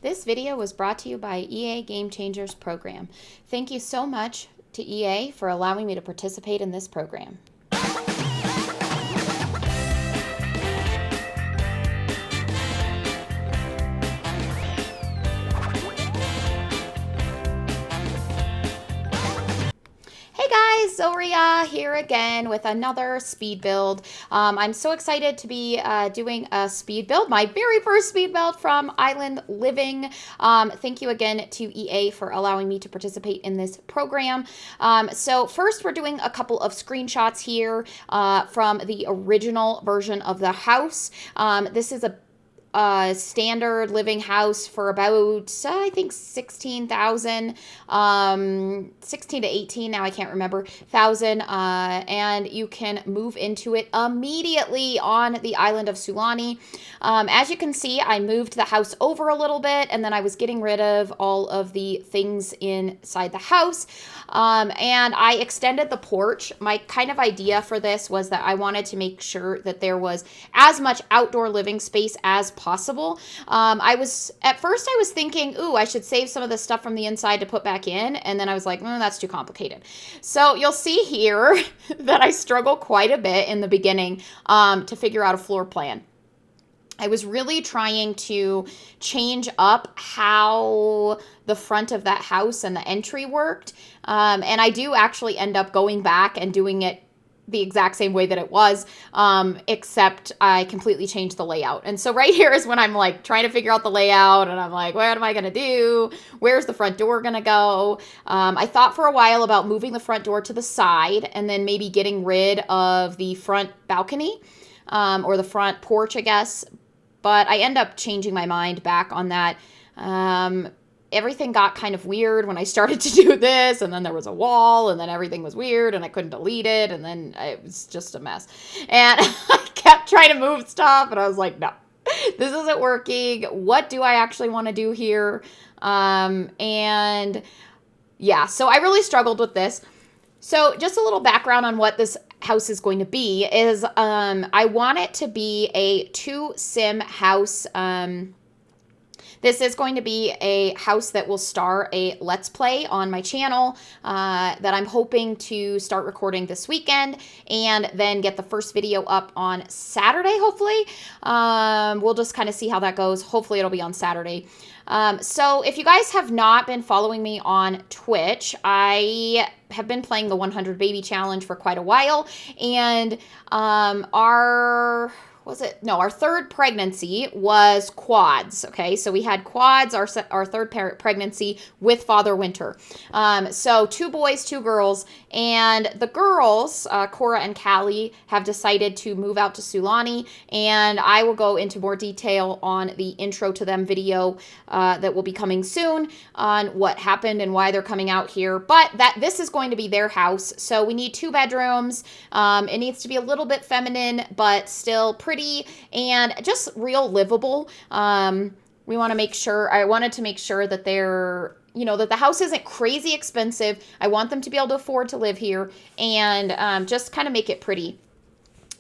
This video was brought to you by EA Game Changers program. Thank you so much to EA for allowing me to participate in this program. Hey guys, Zylria here again with another speed build. I'm so excited to be doing a speed build, my very first speed build from Island Living. Thank you again to EA for allowing me to participate in this program. So first we're doing a couple of screenshots here from the original version of the house. This is a standard living house for about, I think 16,000, 16 to 18, now I can't remember, thousand, and you can move into it immediately on the island of Sulani. As you can see, I moved the house over a little bit, and then I was getting rid of all of the things inside the house, and I extended the porch. My kind of idea for this was that I wanted to make sure that there was as much outdoor living space as possible. At first I was thinking, ooh, I should save some of the stuff from the inside to put back in. And then I was like, that's too complicated. So you'll see here that I struggle quite a bit in the beginning to figure out a floor plan. I was really trying to change up how the front of that house and the entry worked. And I do actually end up going back and doing it the exact same way that it was, except I completely changed the layout. And so right here is when I'm like trying to figure out the layout, and I'm like, what am I going to do? Where's the front door going to go? I thought for a while about moving the front door to the side and then maybe getting rid of the front balcony, or the front porch, I guess. But I end up changing my mind back on that. Everything got kind of weird when I started to do this, and then there was a wall, and then everything was weird, and I couldn't delete it, and then it was just a mess. And I kept trying to move stuff, and I was like, no, this isn't working. What do I actually want to do here? And yeah, so I really struggled with this. So just a little background on what this house is going to be is I want it to be a 2-sim house. This is going to be a house that will star a Let's Play on my channel that I'm hoping to start recording this weekend and then get the first video up on Saturday, hopefully. We'll just kind of see how that goes. Hopefully it'll be on Saturday. So if you guys have not been following me on Twitch, I have been playing the 100 Baby Challenge for quite a while, and our third pregnancy was quads. Okay, so we had quads, our third pregnancy with Father Winter. So 2 boys, 2 girls, and the girls, Cora and Callie, have decided to move out to Sulani, and I will go into more detail on the intro to them video that will be coming soon on what happened and why they're coming out here. But this is going to be their house, so we need 2 bedrooms. It needs to be a little bit feminine, but still pretty and just real livable. I wanted to make sure that that the house isn't crazy expensive. I want them to be able to afford to live here and just kind of make it pretty.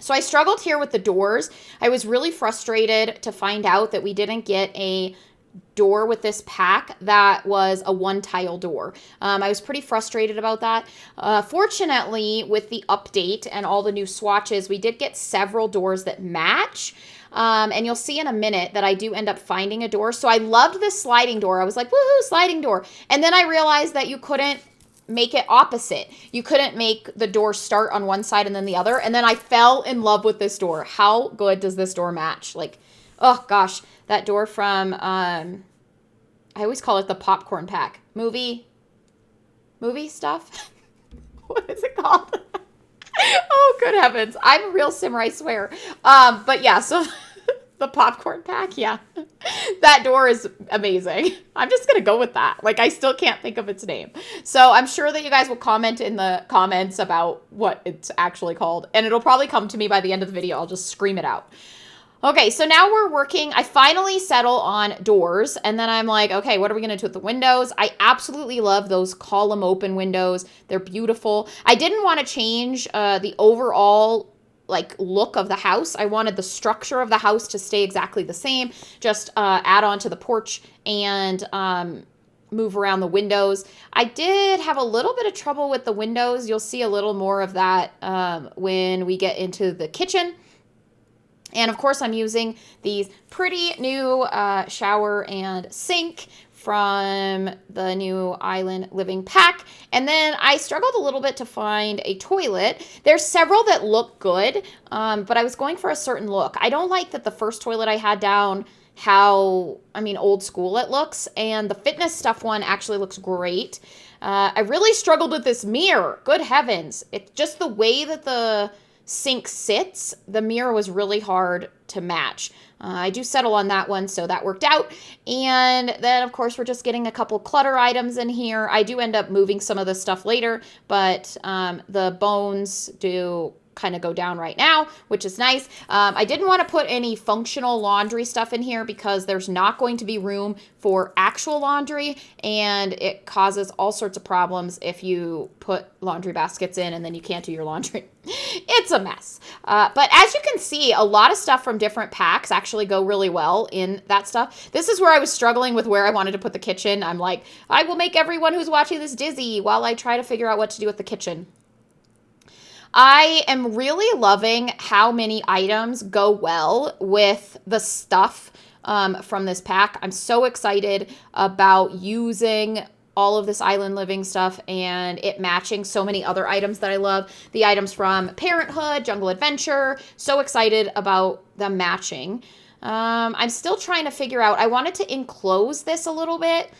So I struggled here with the doors. I was really frustrated to find out that we didn't get a door with this pack that was a 1-tile door. I was pretty frustrated about that. Fortunately, with the update and all the new swatches, we did get several doors that match. And you'll see in a minute that I do end up finding a door. So I loved this sliding door. I was like, woohoo, sliding door. And then I realized that you couldn't make it opposite. You couldn't make the door start on one side and then the other. And then I fell in love with this door. How good does this door match? Like, oh gosh, that door from, I always call it the popcorn pack. Movie stuff? What is it called? Oh, good heavens. I'm a real simmer, I swear. But yeah, so the popcorn pack, yeah. That door is amazing. I'm just going to go with that. Like, I still can't think of its name. So I'm sure that you guys will comment in the comments about what it's actually called. And it'll probably come to me by the end of the video. I'll just scream it out. Okay, so now we're working. I finally settle on doors, and then I'm like, okay, what are we going to do with the windows? I absolutely love those column open windows. They're beautiful. I didn't want to change the overall like look of the house. I wanted the structure of the house to stay exactly the same. Just add on to the porch and move around the windows. I did have a little bit of trouble with the windows. You'll see a little more of that when we get into the kitchen. And of course, I'm using these pretty new shower and sink from the new Island Living pack. And then I struggled a little bit to find a toilet. There's several that look good, but I was going for a certain look. I don't like that the first toilet I had down, old school it looks, and the fitness stuff one actually looks great. I really struggled with this mirror. Good heavens. It's just the way that the sink sits, the mirror was really hard to match. I do settle on that one, so that worked out. And then, of course, we're just getting a couple clutter items in here. I do end up moving some of this stuff later, but the bones do kind of go down right now, which is nice. I didn't want to put any functional laundry stuff in here because there's not going to be room for actual laundry, and it causes all sorts of problems if you put laundry baskets in and then you can't do your laundry. It's a mess. But as you can see, a lot of stuff from different packs actually go really well in that stuff. This is where I was struggling with where I wanted to put the kitchen. I'm like, I will make everyone who's watching this dizzy while I try to figure out what to do with the kitchen. I am really loving how many items go well with the stuff from this pack. I'm so excited about using all of this Island Living stuff and it matching so many other items that I love. The items from Parenthood, Jungle Adventure, so excited about them matching. I'm still trying to figure out, I wanted to enclose this a little bit,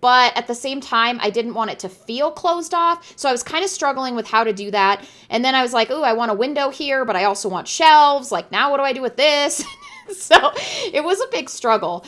but at the same time, I didn't want it to feel closed off. So I was kind of struggling with how to do that. And then I was like, oh, I want a window here, but I also want shelves. Like, now what do I do with this? So it was a big struggle.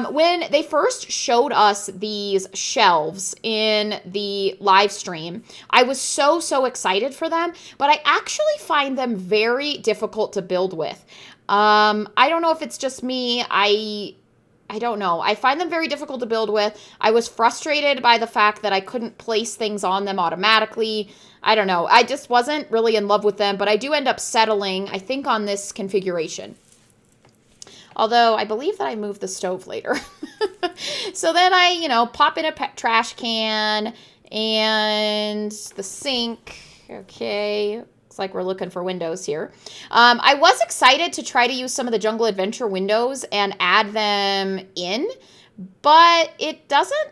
When they first showed us these shelves in the live stream, I was so excited for them, but I actually find them very difficult to build with. I don't know if it's just me. I don't know. I find them very difficult to build with. I was frustrated by the fact that I couldn't place things on them automatically. I don't know. I just wasn't really in love with them, but I do end up settling, I think, on this configuration. Although I believe that I moved the stove later. So then I, pop in a trash can and the sink. Okay. Like we're looking for windows here. I was excited to try to use some of the Jungle Adventure windows and add them in, but it doesn't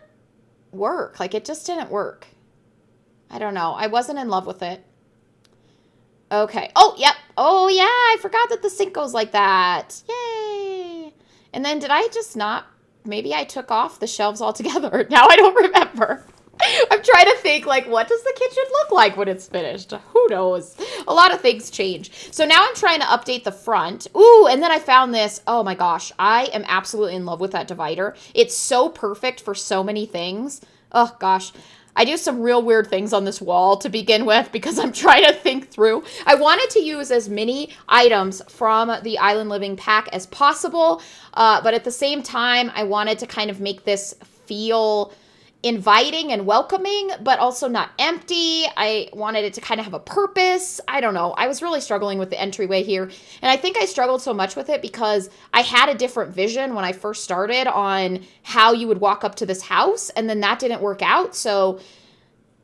work. Like, it just didn't work. I don't know. I wasn't in love with it. Okay. Oh, yep. Oh, yeah. I forgot that the sink goes like that. Yay. And then did I just not, maybe I took off the shelves altogether. Now I don't remember. I'm trying to think, like, what does the kitchen look like when it's finished? Who knows? A lot of things change. So now I'm trying to update the front. Ooh, and then I found this. Oh my gosh, I am absolutely in love with that divider. It's so perfect for so many things. Oh gosh. I do some real weird things on this wall to begin with because I'm trying to think through. I wanted to use as many items from the Island Living pack as possible, but at the same time, I wanted to kind of make this feel inviting and welcoming, but also not empty. I wanted it to kind of have a purpose. I don't know. I was really struggling with the entryway here. And I think I struggled so much with it because I had a different vision when I first started on how you would walk up to this house. And then that didn't work out. So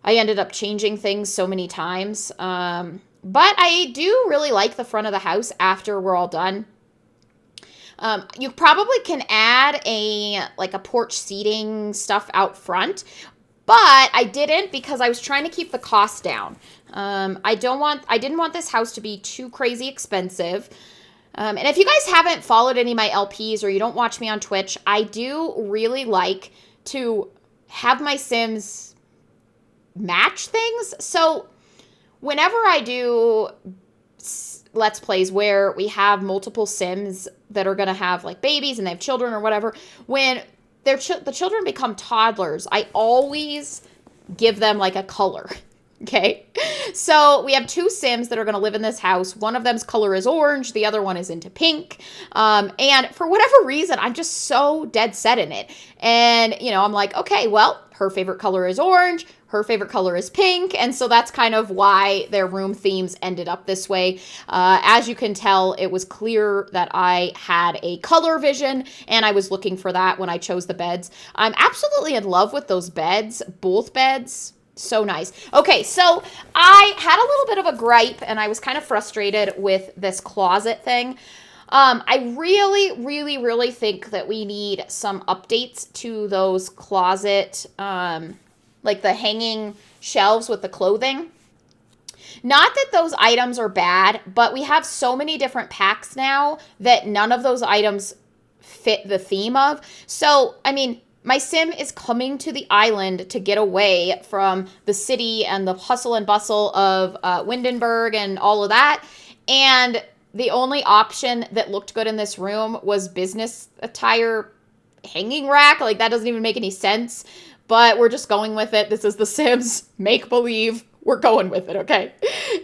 I ended up changing things so many times. But I do really like the front of the house after we're all done. You probably can add a porch seating stuff out front, but I didn't because I was trying to keep the cost down. I didn't want this house to be too crazy expensive. And if you guys haven't followed any of my LPs or you don't watch me on Twitch, I do really like to have my Sims match things. So whenever I do Let's Plays where we have multiple Sims that are going to have like babies and they have children or whatever, when the children become toddlers, I always give them like a color. Okay. So we have two Sims that are going to live in this house. One of them's color is orange. The other one is into pink. And for whatever reason, I'm just so dead set in it. And, I'm like, okay, well, her favorite color is orange. her favorite color is pink, and so that's kind of why their room themes ended up this way. As you can tell, it was clear that I had a color vision, and I was looking for that when I chose the beds. I'm absolutely in love with those beds, both beds. So nice. Okay, so I had a little bit of a gripe, and I was kind of frustrated with this closet thing. I really think that we need some updates to those closet, like the hanging shelves with the clothing. Not that those items are bad, but we have so many different packs now that none of those items fit the theme of. So, I mean, my sim is coming to the island to get away from the city and the hustle and bustle of Windenburg and all of that. And the only option that looked good in this room was business attire hanging rack. Like, that doesn't even make any sense. But we're just going with it. This is The Sims. Make believe. We're going with it, okay?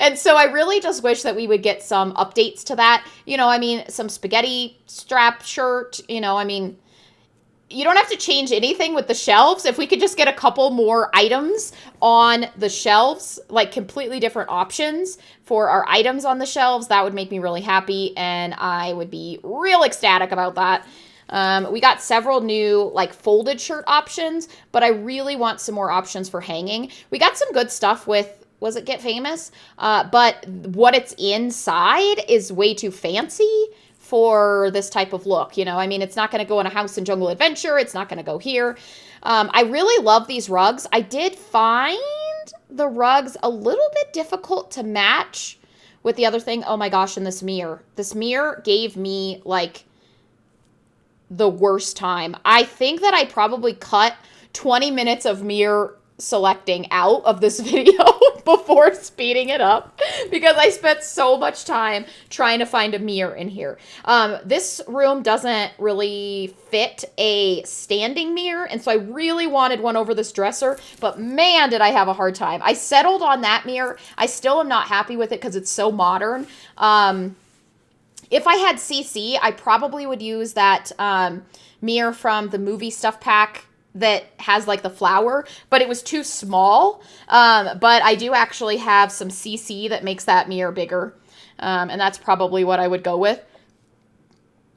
And so I really just wish that we would get some updates to that. You know, I mean, some spaghetti strap shirt. You know, I mean, you don't have to change anything with the shelves. If we could just get a couple more items on the shelves, like completely different options for our items on the shelves, that would make me really happy, and I would be real ecstatic about that. We got several new like folded shirt options, but I really want some more options for hanging. We got some good stuff with, was it Get Famous? But what it's inside is way too fancy for this type of look. You know, I mean, it's not going to go in a house in Jungle Adventure. It's not going to go here. I really love these rugs. I did find the rugs a little bit difficult to match with the other thing. Oh my gosh, and this mirror. This mirror gave me like the worst time. I think that I probably cut 20 minutes of mirror selecting out of this video before speeding it up because I spent so much time trying to find a mirror in here. This room doesn't really fit a standing mirror, and so I really wanted one over this dresser, but man, did I have a hard time. I settled on that mirror. I still am not happy with it because it's so modern. If I had CC, I probably would use that mirror from the movie stuff pack that has like the flower, but it was too small. But I do actually have some CC that makes that mirror bigger. And that's probably what I would go with.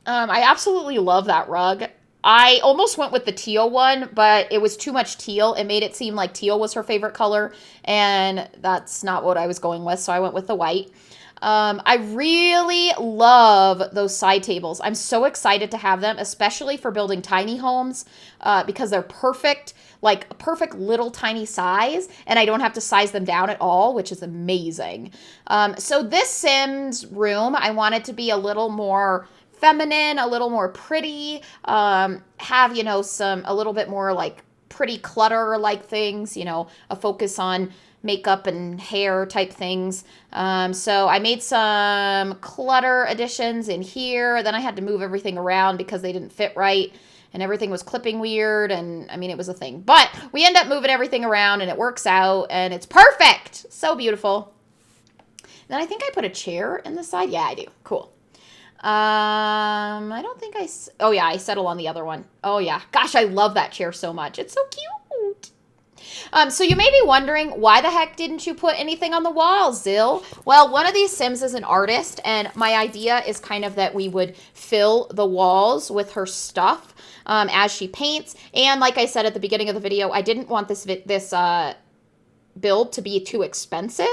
I absolutely love that rug. I almost went with the teal one, but it was too much teal. It made it seem like teal was her favorite color, and that's not what I was going with, so I went with the white. I really love those side tables. I'm so excited to have them, especially for building tiny homes, because they're perfect, like a perfect little tiny size, and I don't have to size them down at all, which is amazing. So this Sims room, I want it to be a little more feminine, a little more pretty, have, you know, a little bit more like pretty clutter like things, you know, a focus on makeup and hair type things. So I made some clutter additions in here. Then I had to move everything around because they didn't fit right and everything was clipping weird. And I mean, it was a thing, but we end up moving everything around and it works out and it's perfect. So beautiful. Then I think I put a chair in the side. Yeah, I do. Cool. I don't think oh yeah, I settle on the other one. Oh yeah. Gosh, I love that chair so much. It's so cute. So you may be wondering, why the heck didn't you put anything on the walls, Zyl? Well, one of these Sims is an artist, and my idea is kind of that we would fill the walls with her stuff as she paints. And like I said at the beginning of the video, I didn't want this build to be too expensive.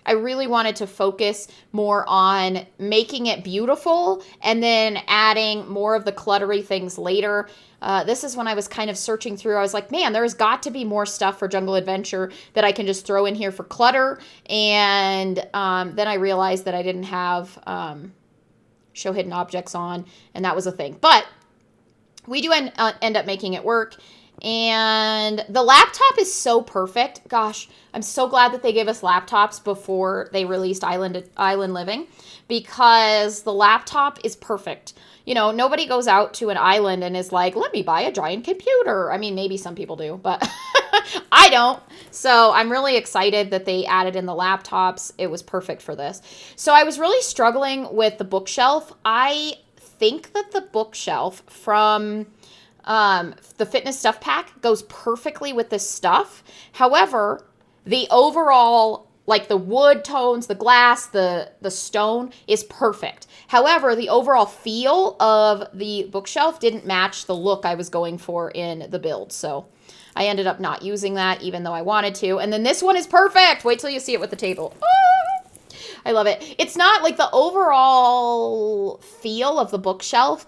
I really wanted to focus more on making it beautiful and then adding more of the cluttery things later. This is when I was kind of searching through. I was like, man, there's got to be more stuff for Jungle Adventure that I can just throw in here for clutter. And then I realized that I didn't have show hidden objects on, and that was a thing. But we do end up making it work. And the laptop is so perfect. Gosh, I'm so glad that they gave us laptops before they released Island Living, because the laptop is perfect. You know, nobody goes out to an island and is like, let me buy a giant computer. I mean, maybe some people do, but I don't. So I'm really excited that they added in the laptops. It was perfect for this. So I was really struggling with the bookshelf. I think that the bookshelf from the fitness stuff pack goes perfectly with this stuff. However, the overall, like the wood tones, the glass, the stone is perfect. However, the overall feel of the bookshelf didn't match the look I was going for in the build. So I ended up not using that even though I wanted to. And then this one is perfect. Wait till you see it with the table. Ah! I love it. It's not like the overall feel of the bookshelf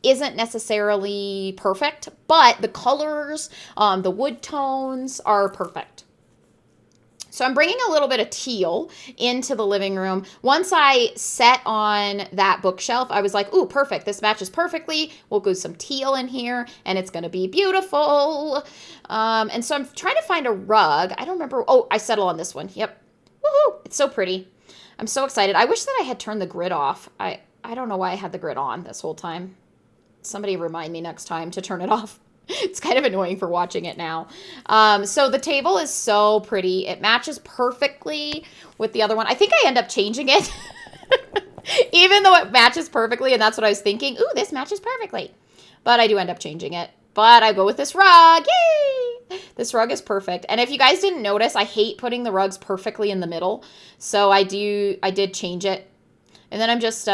isn't necessarily perfect, but the colors, the wood tones are perfect. So I'm bringing a little bit of teal into the living room. Once I set on that bookshelf, I was like, ooh, perfect. This matches perfectly. We'll go some teal in here, and it's going to be beautiful. And so I'm trying to find a rug. I don't remember. Oh, I settle on this one. Yep. Woohoo! It's so pretty. I'm so excited. I wish that I had turned the grid off. I don't know why I had the grid on this whole time. Somebody remind me next time to turn it off. It's kind of annoying for watching it now. So the table is so pretty. It matches perfectly with the other one. I think I end up changing it. Even though it matches perfectly, and that's what I was thinking. Ooh, this matches perfectly. But I do end up changing it. But I go with this rug. Yay! This rug is perfect. And if you guys didn't notice, I hate putting the rugs perfectly in the middle. So I did change it. And then I'm just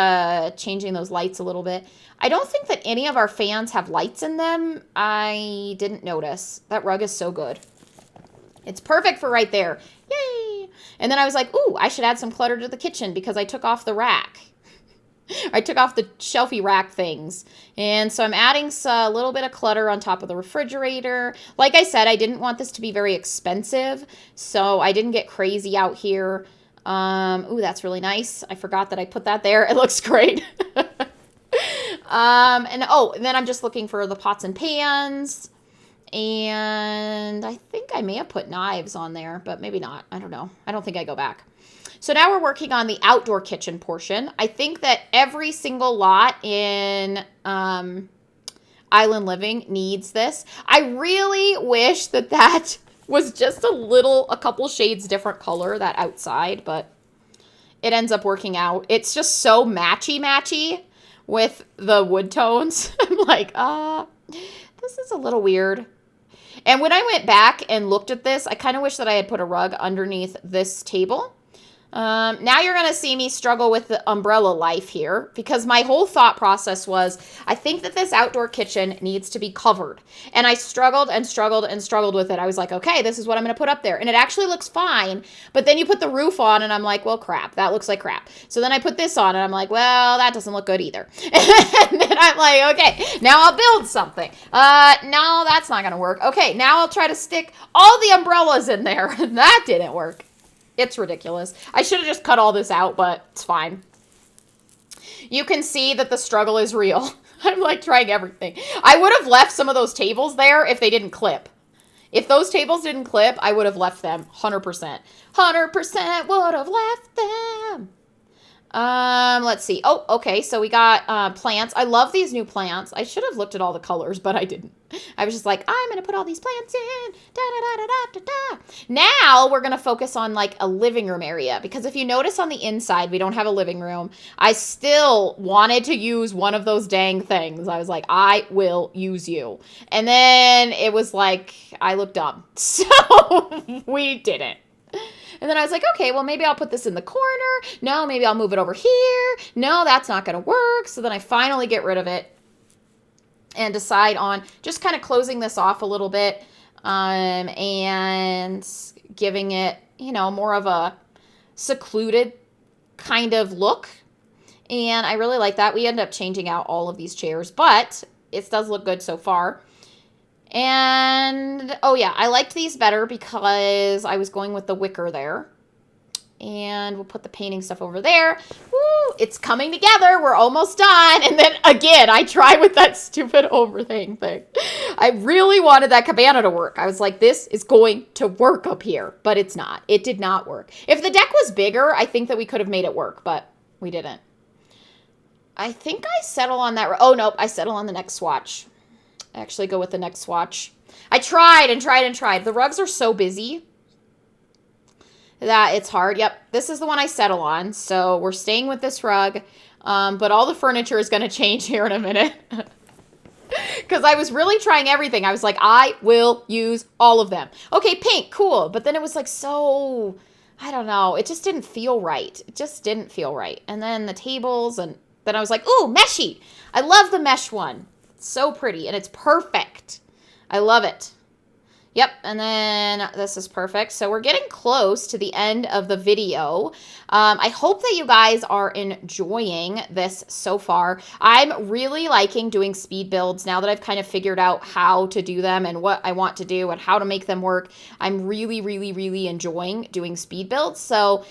changing those lights a little bit. I don't think that any of our fans have lights in them. I didn't notice. That rug is so good. It's perfect for right there. Yay! And then I was like, ooh, I should add some clutter to the kitchen because I took off the rack. I took off the shelfie rack things. And so I'm adding a little bit of clutter on top of the refrigerator. Like I said, I didn't want this to be very expensive, so I didn't get crazy out here. Ooh, that's really nice. I forgot that I put that there. It looks great. And then I'm just looking for the pots and pans. And I think I may have put knives on there, but maybe not. I don't know. I don't think I go back. So now we're working on the outdoor kitchen portion. I think that every single lot in Island Living needs this. I really wish that was just a couple shades different color, that outside, but it ends up working out. It's just so matchy with the wood tones. I'm like, this is a little weird. And when I went back and looked at this, I kind of wish that I had put a rug underneath this table. Now you're going to see me struggle with the umbrella life here because my whole thought process was, I think that this outdoor kitchen needs to be covered. And I struggled and struggled and struggled with it. I was like, okay, this is what I'm going to put up there. And it actually looks fine. But then you put the roof on and I'm like, well, crap, that looks like crap. So then I put this on and I'm like, well, that doesn't look good either. And then I'm like, okay, now I'll build something. No, that's not going to work. Okay, now I'll try to stick all the umbrellas in there. That didn't work. It's ridiculous. I should have just cut all this out, but it's fine. You can see that the struggle is real. I'm like trying everything. I would have left some of those tables there if they didn't clip. If those tables didn't clip, I would have left them 100%. 100% would have left them. Let's see. Oh, okay. So we got plants. I love these new plants. I should have looked at all the colors, but I didn't. I was just like, I'm going to put all these plants in. Da, da, da, da, da, da. Now we're going to focus on like a living room area because if you notice on the inside, we don't have a living room. I still wanted to use one of those dang things. I was like, I will use you. And then it was like, I looked dumb. So we didn't. And then I was like, okay, well, maybe I'll put this in the corner. No, maybe I'll move it over here. No, that's not going to work. So then I finally get rid of it and decide on just kind of closing this off a little bit and giving it, more of a secluded kind of look. And I really like that. We end up changing out all of these chairs, but it does look good so far. And, oh yeah, I liked these better because I was going with the wicker there. And we'll put the painting stuff over there. Woo, it's coming together. We're almost done. And then again, I tried with that stupid overhang thing. I really wanted that cabana to work. I was like, this is going to work up here, but it's not. It did not work. If the deck was bigger, I think that we could have made it work, but we didn't. I think I settle on that. Oh, nope. I settle on the next swatch. I actually go with the next swatch. I tried and tried and tried. The rugs are so busy that it's hard. Yep, this is the one I settle on. So we're staying with this rug, but all the furniture is going to change here in a minute. Because I was really trying everything. I was like, I will use all of them. Okay, pink, cool. But then it was like so, I don't know. It just didn't feel right. It just didn't feel right. And then the tables, and then I was like, ooh, meshy. I love the mesh one. It's so pretty, and it's perfect. I love it. Yep, and then this is perfect. So we're getting close to the end of the video. I hope that you guys are enjoying this so far. I'm really liking doing speed builds now that I've kind of figured out how to do them and what I want to do and how to make them work. I'm really, really, really enjoying doing speed builds. So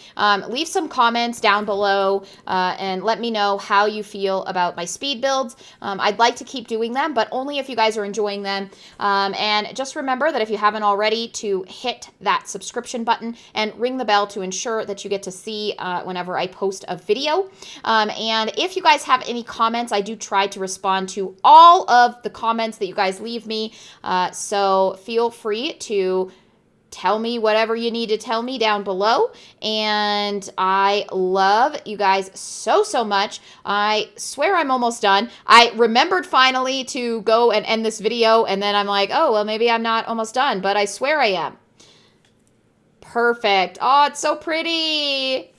leave some comments down below and let me know how you feel about my speed builds. I'd like to keep doing them, but only if you guys are enjoying them. And just remember that if you haven't already, to hit that subscription button and ring the bell to ensure that you get to see whenever I post a video. And if you guys have any comments, I do try to respond to all of the comments that you guys leave me. So feel free to tell me whatever you need to tell me down below. And I love you guys so, so much. I swear I'm almost done. I remembered finally to go and end this video, and then I'm like, oh, well, maybe I'm not almost done, but I swear I am. Perfect. Oh, it's so pretty.